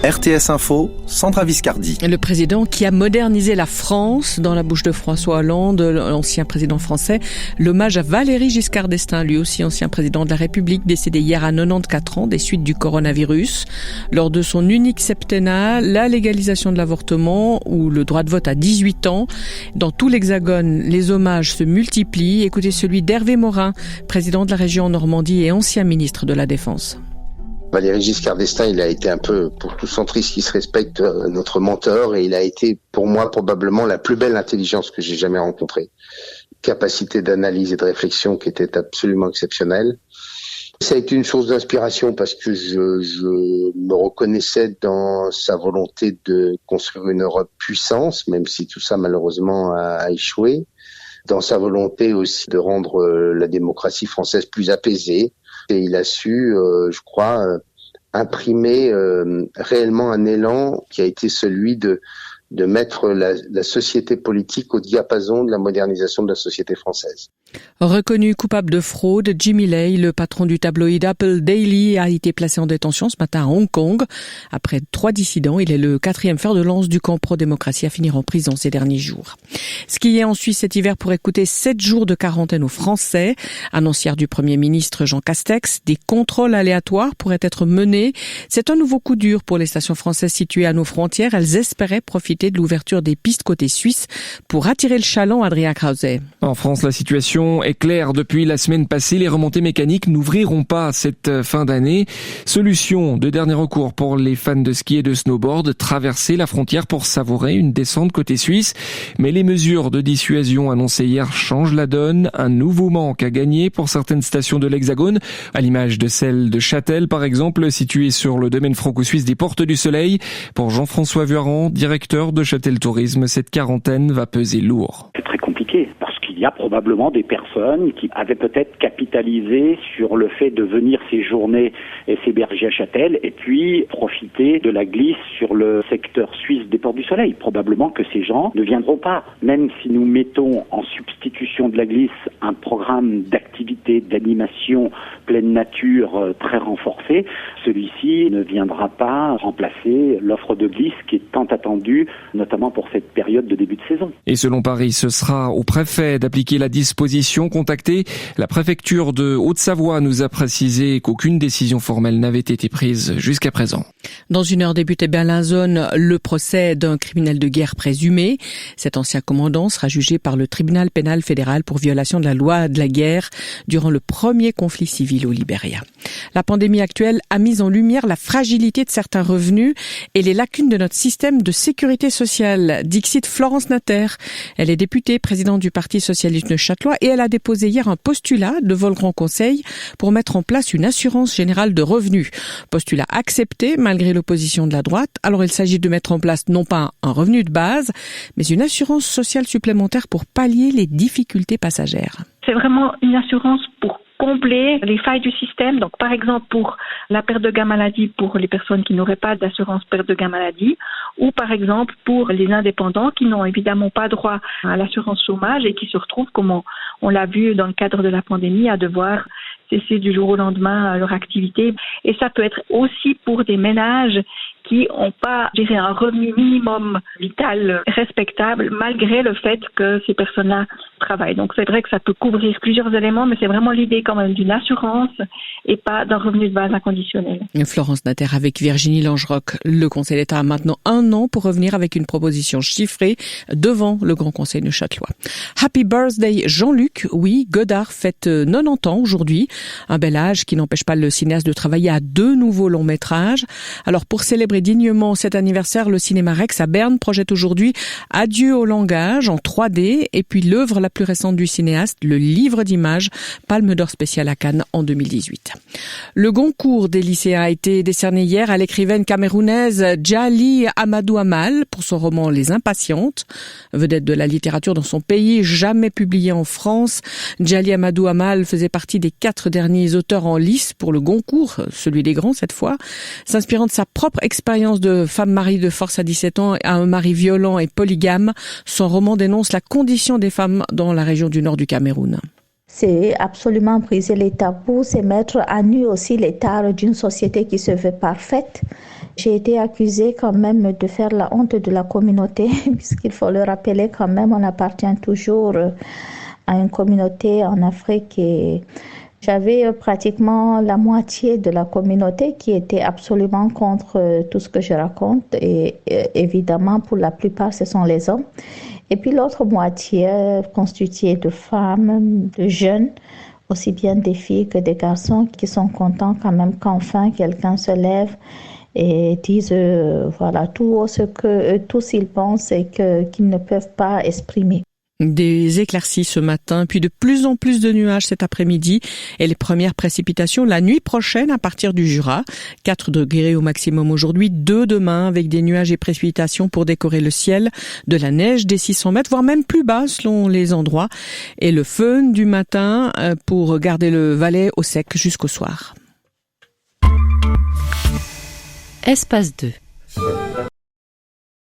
RTS Info, Sandra Viscardi. Le président qui a modernisé la France, dans la bouche de François Hollande, l'ancien président français, l'hommage à Valéry Giscard d'Estaing, lui aussi ancien président de la République, décédé hier à 94 ans des suites du coronavirus. Lors de son unique septennat, la légalisation de l'avortement ou le droit de vote à 18 ans. Dans tout l'Hexagone, les hommages se multiplient. Écoutez celui d'Hervé Morin, président de la région Normandie et ancien ministre de la Défense. Valéry Giscard d'Estaing, il a été un peu, pour tout centriste qui se respecte, notre mentor, et il a été pour moi probablement la plus belle intelligence que j'ai jamais rencontrée. Capacité d'analyse et de réflexion qui était absolument exceptionnelle. Ça a été une source d'inspiration parce que je me reconnaissais dans sa volonté de construire une Europe puissance, même si tout ça malheureusement a échoué. Dans sa volonté aussi de rendre la démocratie française plus apaisée. Et il a su, je crois, imprimer réellement un élan qui a été celui de mettre la société politique au diapason de la modernisation de la société française. Reconnu coupable de fraude, Jimmy Lai, le patron du tabloïd Apple Daily, a été placé en détention ce matin à Hong Kong. Après 3 dissidents, il est le 4e fer de lance du camp pro-démocratie à finir en prison ces derniers jours. Skier en Suisse cet hiver pour écouter 7 jours de quarantaine aux Français. Annonce hier du Premier ministre Jean Castex, des contrôles aléatoires pourraient être menés. C'est un nouveau coup dur pour les stations françaises situées à nos frontières. Elles espéraient profiter de l'ouverture des pistes côté suisse pour attirer le chaland, Adrien Krause. En France, la situation est claire. Depuis la semaine passée, les remontées mécaniques n'ouvriront pas cette fin d'année. Solution de dernier recours pour les fans de ski et de snowboard, traverser la frontière pour savourer une descente côté suisse. Mais les mesures de dissuasion annoncées hier changent la donne. Un nouveau manque à gagner pour certaines stations de l'Hexagone, à l'image de celle de Châtel par exemple, située sur le domaine franco-suisse des Portes du Soleil. Pour Jean-François Vuarrand, directeur de Châtel Tourisme, cette quarantaine va peser lourd. C'est très compliqué parce qu'il y a probablement des personnes qui avaient peut-être capitalisé sur le fait de venir séjourner et s'héberger à Châtel et puis profiter de la glisse sur le secteur suisse des Portes du Soleil. Probablement que ces gens ne viendront pas, même si nous mettons en substitution de la glisse un programme d'activité, d'animation pleine nature très renforcé. Celui-ci ne viendra pas remplacer l'offre de glisse qui est tant attendue, notamment pour cette période de début de saison. Et selon Paris, ce sera au préfet d'appliquer la disposition contactée. La préfecture de Haute-Savoie nous a précisé qu'aucune décision formelle n'avait été prise jusqu'à présent. Dans une heure débute à Berlin-Zone le procès d'un criminel de guerre présumé. Cet ancien commandant sera jugé par le tribunal pénal fédéral pour violation de la loi de la guerre durant le premier conflit civil au Libéria. La pandémie actuelle a mis en lumière la fragilité de certains revenus et les lacunes de notre système de sécurité sociale. Dixit Florence Natter. Elle est députée, présidente du Parti socialiste neuchâtelois et elle a déposé hier un postulat devant le Grand Conseil pour mettre en place une assurance générale de revenus. Postulat accepté malgré l'opposition de la droite. Alors il s'agit de mettre en place non pas un revenu de base, mais une assurance sociale supplémentaire pour pallier les difficultés passagères. C'est vraiment une assurance pour combler les failles du système. Donc, par exemple, pour la perte de gain maladie pour les personnes qui n'auraient pas d'assurance perte de gain maladie, ou par exemple pour les indépendants qui n'ont évidemment pas droit à l'assurance chômage et qui se retrouvent, comme on l'a vu dans le cadre de la pandémie, à devoir cesser du jour au lendemain leur activité. Et ça peut être aussi pour des ménages qui n'ont pas, je dirais, un revenu minimum vital respectable malgré le fait que ces personnes-là travaillent. Donc c'est vrai que ça peut couvrir plusieurs éléments, mais c'est vraiment l'idée quand même d'une assurance et pas d'un revenu de base inconditionnel. Florence Natter avec Virginie Langerock. Le Conseil d'État a maintenant 1 an pour revenir avec une proposition chiffrée devant le Grand Conseil neuchâtelois. Happy birthday Jean-Luc. Oui, Godard fête 90 ans aujourd'hui. Un bel âge qui n'empêche pas le cinéaste de travailler à 2 nouveaux longs métrages. Alors pour célébrer dignement cet anniversaire, le Cinéma Rex à Berne projette aujourd'hui Adieu au langage en 3D et puis l'œuvre la plus récente du cinéaste, le livre d'images, Palme d'or spéciale à Cannes en 2018. Le Goncourt des lycéens a été décerné hier à l'écrivaine camerounaise Djali Amadou Amal pour son roman Les Impatientes. Vedette de la littérature dans son pays, jamais publié en France, Djali Amadou Amal faisait partie des 4 derniers auteurs en lice pour le Goncourt, celui des grands cette fois. S'inspirant de sa propre expérience de femme mariée de force à 17 ans à un mari violent et polygame, son roman dénonce la condition des femmes dans la région du nord du Cameroun. C'est absolument briser les tabous, c'est mettre à nu aussi les tares d'une société qui se veut parfaite J'ai été accusée quand même de faire la honte de la communauté, puisqu'il faut le rappeler quand même, on appartient toujours à une communauté en Afrique et j'avais pratiquement la moitié de la communauté qui était absolument contre tout ce que je raconte et évidemment pour la plupart ce sont les hommes. Et puis l'autre moitié constituée de femmes, de jeunes, aussi bien des filles que des garçons qui sont contents quand même qu'enfin quelqu'un se lève et disent voilà tout ce que tous ils pensent et qu'ils ne peuvent pas exprimer. Des éclaircies ce matin, puis de plus en plus de nuages cet après-midi et les premières précipitations la nuit prochaine à partir du Jura. 4 degrés au maximum aujourd'hui, 2 demain avec des nuages et précipitations pour décorer le ciel, de la neige des 600 mètres, voire même plus bas selon les endroits. Et le fun du matin pour garder le Valais au sec jusqu'au soir. Espace 2.